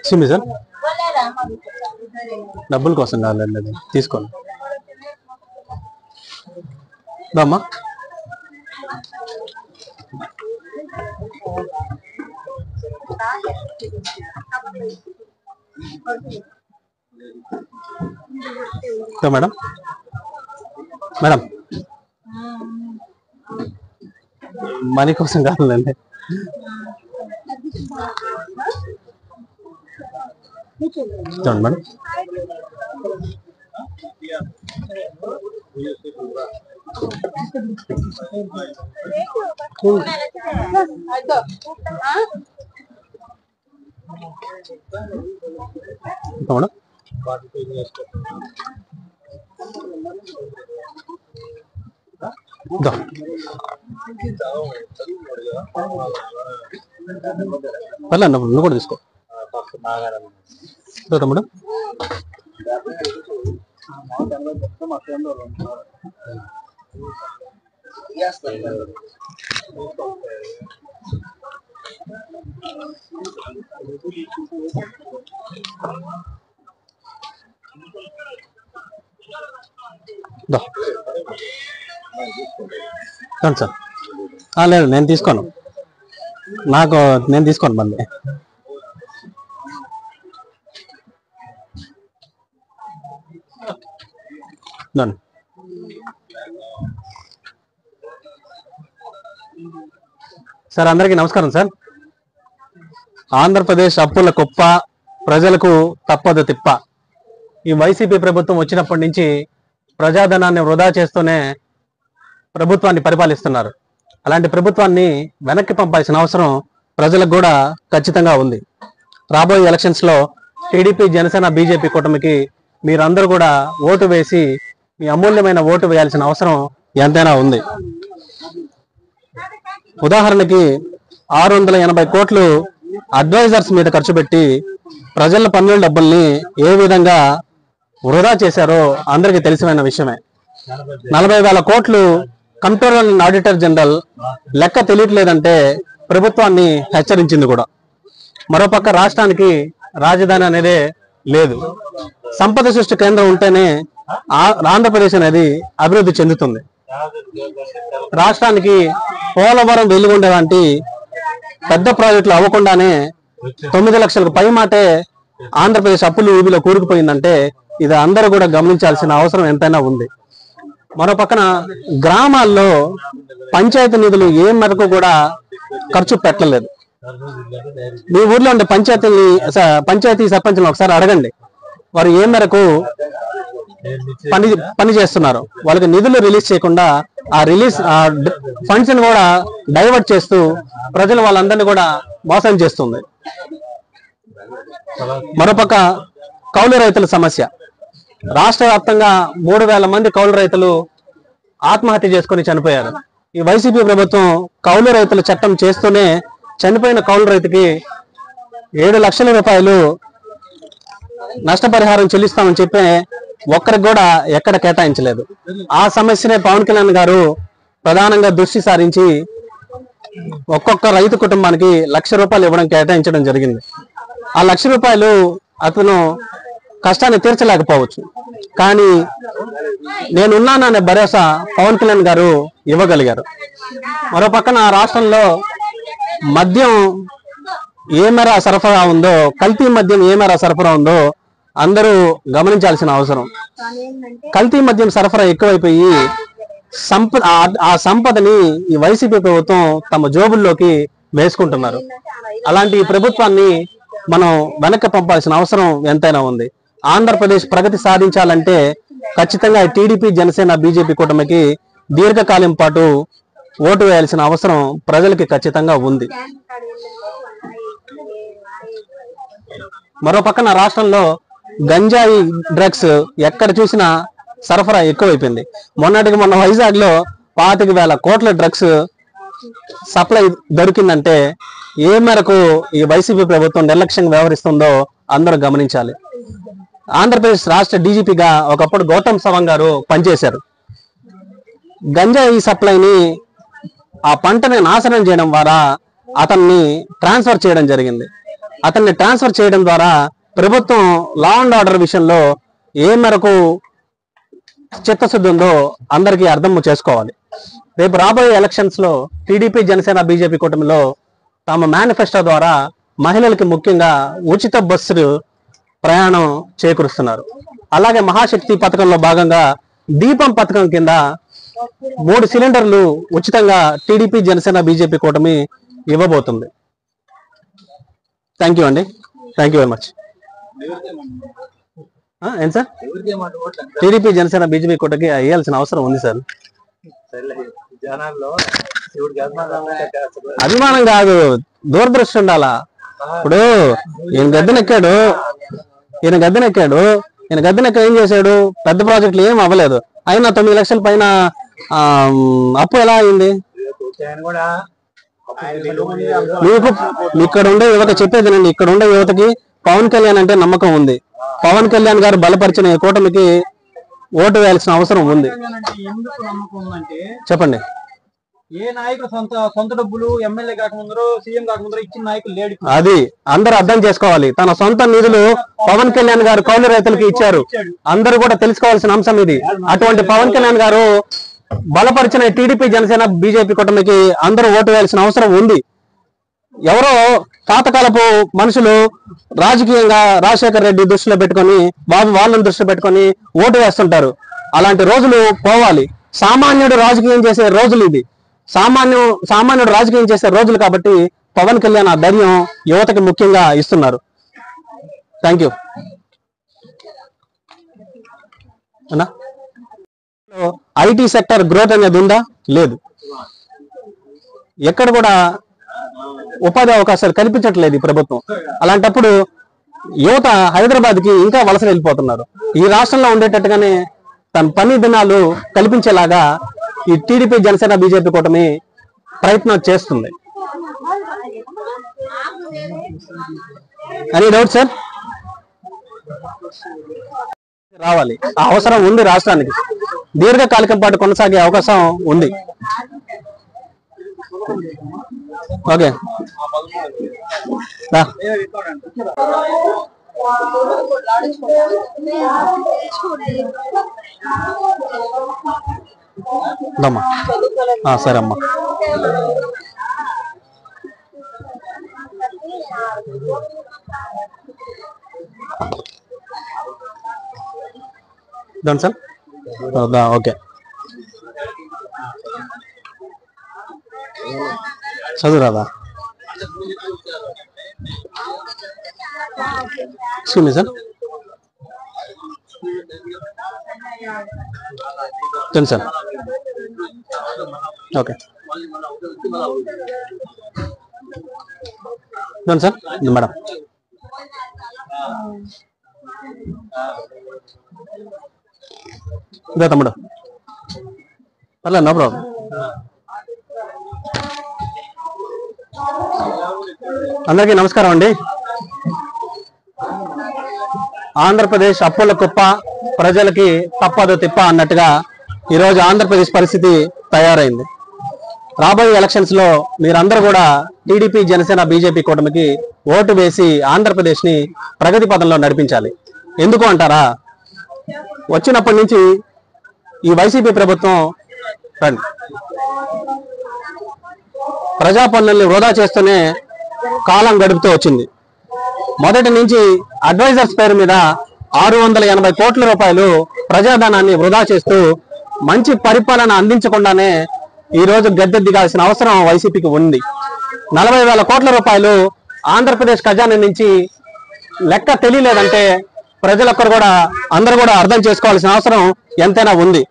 SIMI sir డబ్బుల కోసం కాదండి, తీసుకోండి దమ్మా. మేడం మేడం మనీ కోసం కాదండి. చూడండి మేడం, మేడం పర్లే నువ్వు కూడా తీసుకో మేడం. సార్ లేదు నేను తీసుకోను, నేను తీసుకోను మళ్ళీ. సార్ అందరికీ నమస్కారం సార్. ఆంధ్రప్రదేశ్ అప్పుల కుప్ప, ప్రజలకు తప్పదు తిప్ప. ఈ వైసీపీ ప్రభుత్వం వచ్చినప్పటి నుంచి ప్రజాధనాన్ని వృధా చేస్తూనే ప్రభుత్వాన్ని పరిపాలిస్తున్నారు. అలాంటి ప్రభుత్వాన్ని వెనక్కి పంపాల్సిన అవసరం ప్రజలకు కూడా ఖచ్చితంగా ఉంది. రాబోయే ఎలక్షన్స్ లో టీడీపీ, జనసేన, బీజేపీ కూటమికి మీరందరూ కూడా ఓటు వేసి మీ అమూల్యమైన ఓటు వేయాల్సిన అవసరం ఎంతైనా ఉంది. ఉదాహరణకి 680 కోట్లు అడ్వైజర్స్ మీద ఖర్చు పెట్టి ప్రజల పన్నుల డబ్బుల్ని ఏ విధంగా వృధా చేశారో అందరికీ తెలిసిన విషయమే. 40,000 కోట్లు కంట్రోలర్ అండ్ ఆడిటర్ జనరల్ లెక్క తెలియట్లేదంటే ప్రభుత్వాన్ని హెచ్చరించింది కూడా. మరోపక్క రాష్ట్రానికి రాజధాని అనేదే లేదు. సంపద సృష్టి కేంద్రం ఉంటేనే ఆంధ్రప్రదేశ్ అనేది అభివృద్ధి చెందుతుంది. రాష్ట్రానికి పోలవరం, వెలుగొండ లాంటి పెద్ద ప్రాజెక్టులు అవ్వకుండానే 9 లక్షలకు పై మాటే ఆంధ్రప్రదేశ్ అప్పులు ఊబిలో కూరుకుపోయిందంటే ఇది అందరూ కూడా గమనించాల్సిన అవసరం ఎంతైనా ఉంది. మరో పక్కన గ్రామాల్లో పంచాయతీ నిధులు ఏ మేరకు కూడా ఖర్చు పెట్టలేదు. మీ ఊర్లో ఉండే పంచాయతీ సర్పంచ్లను ఒకసారి అడగండి, వారు ఏ మేరకు పని చేస్తున్నారు. వాళ్ళకి నిధులు రిలీజ్ చేయకుండా ఆ ఫండ్స్ ని కూడా డైవర్ట్ చేస్తూ ప్రజలు వాళ్ళందరినీ కూడా మోసం చేస్తుంది. మరోపక్క కౌలు రైతుల సమస్య. రాష్ట్ర వ్యాప్తంగా 3,000 మంది కౌలు రైతులు ఆత్మహత్య చేసుకుని చనిపోయారు. ఈ వైసీపీ ప్రభుత్వం కౌలు రైతుల చట్టం చేస్తూనే చనిపోయిన కౌలు రైతుకి 7 లక్షల రూపాయలు నష్టపరిహారం చెల్లిస్తామని చెప్పి ఒక్కరికి కూడా ఎక్కడ కేటాయించలేదు. ఆ సమస్యనే పవన్ కళ్యాణ్ గారు ప్రధానంగా దృష్టి సారించి ఒక్కొక్క రైతు కుటుంబానికి 1,00,000 రూపాయలు ఇవ్వడం కేటాయించడం జరిగింది. ఆ 1,00,000 రూపాయలు అతను కష్టాన్ని తీర్చలేకపోవచ్చు, కానీ నేనున్నాననే భరోసా పవన్ కళ్యాణ్ గారు ఇవ్వగలిగారు. మరో పక్కన రాష్ట్రంలో మద్యం ఏ మేర సరఫరా ఉందో, కల్తీ మద్యం ఏ మేర సరఫరా ఉందో అందరూ గమనించాల్సిన అవసరం. కల్తీ మద్యం సరఫరా ఎక్కువైపోయి ఆ సంపదని ఈ వైసీపీ ప్రభుత్వం తమ జోబుల్లోకి వేసుకుంటున్నారు. అలాంటి ప్రభుత్వాన్ని మనం వెనక్కి పంపాల్సిన అవసరం ఎంతైనా ఉంది. ఆంధ్రప్రదేశ్ ప్రగతి సాధించాలంటే ఖచ్చితంగా టీడీపీ, జనసేన, బీజేపీ కూటమికి దీర్ఘకాలం పాటు ఓటు వేయాల్సిన అవసరం ప్రజలకి ఖచ్చితంగా ఉంది. మరో పక్కన రాష్ట్రంలో గంజాయి డ్రగ్స్ ఎక్కడ చూసినా సరఫరా ఎక్కువైపోయింది. మొన్న వైజాగ్ లో 25,000 కోట్ల డ్రగ్స్ సప్లై దొరికిందంటే ఏ మేరకు ఈ వైసీపీ ప్రభుత్వం నిర్లక్ష్యంగా వ్యవహరిస్తుందో అందరూ గమనించాలి. ఆంధ్రప్రదేశ్ రాష్ట్ర డీజీపీగా ఒకప్పుడు గౌతమ్ సవాంగ్ గారు పనిచేశారు. గంజాయి సప్లైని, ఆ పంటని నాశనం చేయడం ద్వారా అతన్ని ట్రాన్స్ఫర్ చేయడం జరిగింది. అతన్ని ట్రాన్స్ఫర్ చేయడం ద్వారా ప్రభుత్వం లా అండ్ ఆర్డర్ విషయంలో ఏ మేరకు చిత్తశుద్ధి ఉందో అందరికీ అర్థం చేసుకోవాలి. రేపు రాబోయే ఎలక్షన్స్ లో టీడీపీ, జనసేన, బీజేపీ కూటమిలో తమ మేనిఫెస్టో ద్వారా మహిళలకి ముఖ్యంగా ఉచిత బస్సు ప్రయాణం చేకూరుస్తున్నారు. అలాగే మహాశక్తి పథకంలో భాగంగా దీపం పథకం కింద 3 సిలిండర్లు ఉచితంగా టీడీపీ, జనసేన, బీజేపీ కూటమి ఇవ్వబోతుంది. థ్యాంక్ యూ అండి. Thank you very much. ఏం సార్, టీడీపీ, జనసేన, బీజేపీ కూటమికి వేయాల్సిన అవసరం ఉంది సార్. అభిమానం కాదు, దూరదృష్టి ఉండాలా. ఇప్పుడు ఈయన గద్దెనెక్కాడు, ఏం చేశాడు? పెద్ద ప్రాజెక్టులు ఏం అవ్వలేదు. అయినా 9 లక్షల పైన అప్పు ఎలా అయింది? మీకు ఇక్కడ ఉండే యువత చెప్పేదేనండి, ఇక్కడ ఉండే యువతకి పవన్ కళ్యాణ్ అంటే నమ్మకం ఉంది. పవన్ కళ్యాణ్ గారు బలపరిచిన ఈ కూటమికి ఓటు వేయాల్సిన అవసరం ఉంది. చెప్పండి. ఏ నాయకుడు సొంత డబ్బులు ఎమ్మెల్యే కాకముందరో సీఎం కాకముందరో ఇచ్చిన నాయకులు లేడు. అది అందరూ అర్థం చేసుకోవాలి. తన సొంత నిధులు పవన్ కళ్యాణ్ గారు కౌలు రైతులకు ఇచ్చారు. అందరూ కూడా తెలుసుకోవాల్సిన అంశం ఇది. అటువంటి పవన్ కళ్యాణ్ గారు బలపరిచిన టీడీపీ, జనసేన, బీజేపీ కూటమికి అందరూ ఓటు వేయాల్సిన అవసరం ఉంది. ఎవరో పాతకాలపు మనుషులు రాజకీయంగా రాజశేఖర్ రెడ్డి దృష్టిలో పెట్టుకొని, బాబు వాళ్ళని దృష్టిలో పెట్టుకొని ఓటు వేస్తుంటారు. అలాంటి రోజులు పోవాలి. సామాన్యుడు రాజకీయం చేసే రోజులు ఇది. సామాన్యుడు రాజకీయం చేసే రోజులు కాబట్టి పవన్ కళ్యాణ్ ఆ ధైర్యం యువతకి ముఖ్యంగా ఇస్తున్నారు. Thank you. IT sector growth అనేది ఉందా? లేదు. ఎక్కడ కూడా ఉపాధి అవకాశాలు కల్పించట్లేదు ఈ ప్రభుత్వం. అలాంటప్పుడు యువత హైదరాబాద్ కి ఇంకా వలస వెళ్ళిపోతున్నారు. ఈ రాష్ట్రంలో ఉండేటట్టుగానే తన పని దినాలు కల్పించేలాగా ఈ టీడీపీ, జనసేన, బీజేపీ కూటమి ప్రయత్నం చేస్తుంది. అని డౌట్ సార్? రావాలి, ఆ అవసరం ఉంది. రాష్ట్రానికి దీర్ఘకాలికం పాటు కొనసాగే అవకాశం ఉంది. ఓకే, సరే అమ్మా. సార్ ఓకే, చదువురాదా? Excuse me sir. Sir okay sir. Madam ఇదే తమ్ముడు, పర్లేదు, నో ప్రాబ్లం. అందరికీ నమస్కారం అండి. ఆంధ్రప్రదేశ్ అప్పుల కుప్ప, ప్రజలకి తప్పదు తిప్ప అన్నట్టుగా ఈరోజు ఆంధ్రప్రదేశ్ పరిస్థితి తయారైంది. రాబోయే ఎలక్షన్స్ లో మీరందరూ కూడా టీడీపీ, జనసేన, బీజేపీ కూటమికి ఓటు వేసి ఆంధ్రప్రదేశ్ ని ప్రగతి పదంలో నడిపించాలి. ఎందుకు అంటారా? వచ్చినప్పటి నుంచి ఈ వైసీపీ ప్రభుత్వం ప్రజా పన్నుల్ని వృధా చేస్తూనే కాలం గడుపుతూ వచ్చింది. మొదటి నుంచి అడ్వైజర్స్ పేరు మీద 680 కోట్ల రూపాయలు ప్రజాధనాన్ని వృధా చేస్తూ మంచి పరిపాలన అందించకుండానే ఈ రోజు గద్దె దిగాల్సిన అవసరం వైసీపీకి ఉంది. 40,000 కోట్ల రూపాయలు ఆంధ్రప్రదేశ్ ఖజానా నుంచి లెక్క తెలియలేదంటే అందరూ కూడా అర్థం చేసుకోవాల్సిన అవసరం ఎంతైనా ఉంది.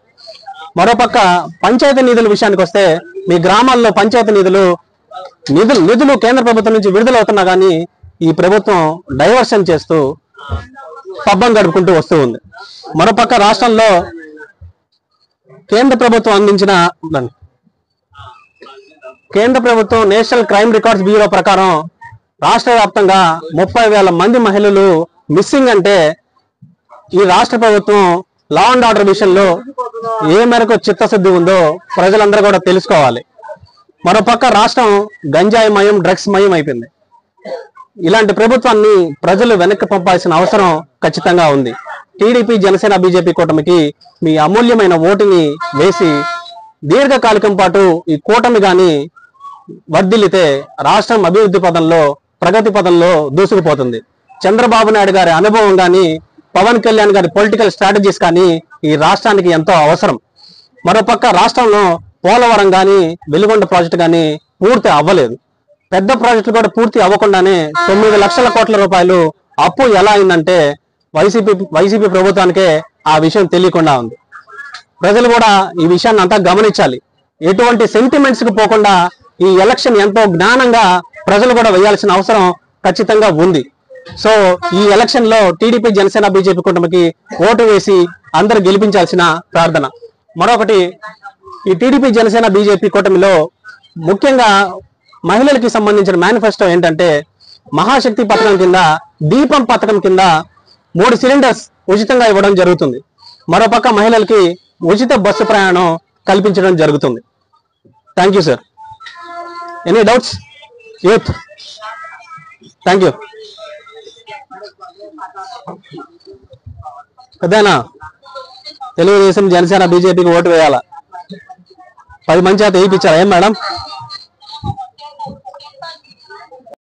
మరోపక్క పంచాయతీ నిధుల విషయానికి వస్తే, మీ గ్రామాల్లో పంచాయతీ నిధులు కేంద్ర ప్రభుత్వం నుంచి విడుదలవుతున్నా కానీ ఈ ప్రభుత్వం డైవర్షన్ చేస్తూ పబ్బం గడుపుకుంటూ వస్తూ ఉంది. మరోపక్క రాష్ట్రంలో కేంద్ర ప్రభుత్వం నేషనల్ క్రైమ్ రికార్డ్స్ బ్యూరో ప్రకారం రాష్ట్ర వ్యాప్తంగా 30,000 మంది మహిళలు మిస్సింగ్ అంటే ఈ రాష్ట్ర ప్రభుత్వం లా అండ్ ఆర్డర్ విషయంలో ఏ మేరకు చిత్తశుద్ధి ఉందో ప్రజలందరూ కూడా తెలుసుకోవాలి. మరోపక్క రాష్ట్రం గంజాయి మయం, డ్రగ్స్ మయం అయిపోయింది. ఇలాంటి ప్రభుత్వాన్ని ప్రజలు వెనక్కి పంపాల్సిన అవసరం ఖచ్చితంగా ఉంది. టీడీపీ, జనసేన, బీజేపీ కూటమికి మీ అమూల్యమైన ఓటుని వేసి దీర్ఘకాలికం పాటు ఈ కూటమి గాని వర్ధిల్లితే రాష్ట్రం అభివృద్ధి పదంలో, ప్రగతి పదంలో దూసుకుపోతుంది. చంద్రబాబు నాయుడు గారి అనుభవం కానీ, పవన్ కళ్యాణ్ గారి పొలిటికల్ స్ట్రాటజీస్ కానీ ఈ రాష్ట్రానికి ఎంతో అవసరం. మరోపక్క రాష్ట్రంలో పోలవరం కానీ, వెలుగొండ ప్రాజెక్టు కానీ పూర్తి అవ్వలేదు. పెద్ద ప్రాజెక్టులు కూడా పూర్తి అవ్వకుండానే 9 లక్షల కోట్ల రూపాయలు అప్పు ఎలా అయిందంటే వైసీపీ ప్రభుత్వానికే ఆ విషయం తెలియకుండా ఉంది. ప్రజలు కూడా ఈ విషయాన్ని అంతా గమనించాలి. ఎటువంటి సెంటిమెంట్స్ కి పోకుండా ఈ ఎలక్షన్ ఎంతో జ్ఞానంగా ప్రజలు కూడా వేయాల్సిన అవసరం ఖచ్చితంగా ఉంది. సో ఈ ఎలక్షన్ లో టీడీపీ, జనసేన, బీజేపీ కూటమికి ఓటు వేసి అందరూ గెలిపించాల్సిన ప్రార్థన. మరొకటి, ఈ టీడీపీ, జనసేన, బీజేపీ కూటమిలో ముఖ్యంగా మహిళలకి సంబంధించిన మేనిఫెస్టో ఏంటంటే మహాశక్తి పథకం కింద, దీపం పథకం కింద 3 సిలిండర్స్ ఉచితంగా ఇవ్వడం జరుగుతుంది. మరోపక్క మహిళలకి ఉచిత బస్సు ప్రయాణం కల్పించడం జరుగుతుంది. Thank you sir. Any doubts youth? Thank you. పెద్దనా తెలుగుదేశం, జనసేన, బీజేపీకి ఓటు వేయాలా? 10 మంది చేత వేయించారా ఏం మేడం?